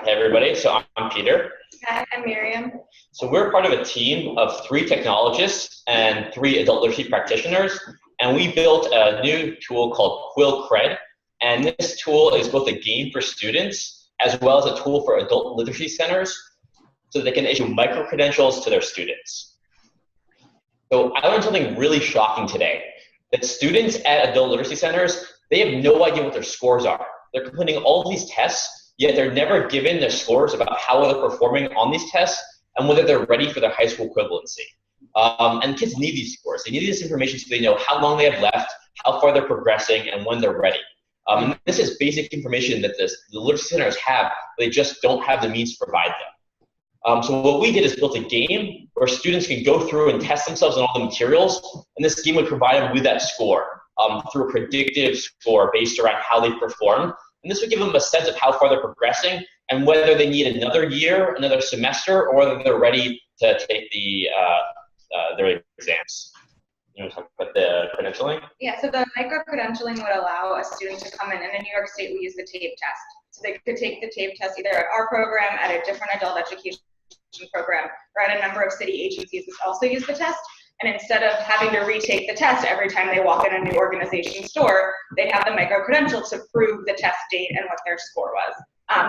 Hey everybody, so I'm Peter. Hi, I'm Miriam. So we're part of a team of 3 technologists and 3 adult literacy practitioners, and we built a new tool called Quill Cred. And this tool is both a game for students as well as a tool for adult literacy centers so they can issue micro-credentials to their students. So I learned something really shocking today, that students at adult literacy centers, they have no idea what their scores are. They're completing all of these tests, yet they're never given their scores about how they're performing on these tests and whether they're ready for their high school equivalency. And kids need these scores. They need this information so they know how long they have left, how far they're progressing, and when they're ready. And this is basic information that the literacy centers have, but they just don't have the means to provide them. So what we did is built a game where students can go through and test themselves on all the materials, and this game would provide them with that score through a predictive score based around how they performed. And this would give them a sense of how far they're progressing and whether they need another year, another semester, or whether they're ready to take their exams. You know, talk about the credentialing? Yeah, so the micro-credentialing would allow a student to come in New York State, we use the TAPE test. So they could take the TAPE test either at our program, at a different adult education program, or at a number of city agencies which also use the test. And instead of having to retake the test every time they walk in a new organization store, they'd have the micro-credential to prove the test date and what their score was.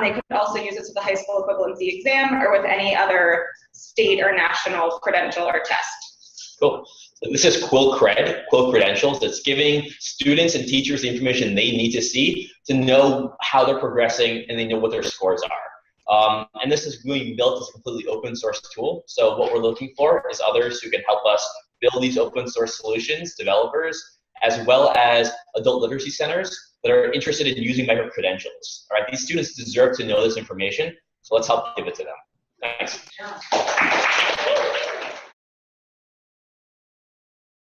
They could also use it with the high school equivalency exam or with any other state or national credential or test. Cool. So this is Quill Cred, Quill Credentials. It's giving students and teachers the information they need to see to know how they're progressing and they know what their scores are. And this is being built as a completely open source tool. So what we're looking for is others who can help us build these open source solutions, developers, as well as adult literacy centers that are interested in using micro-credentials. All right, these students deserve to know this information, so let's help give it to them. Thanks.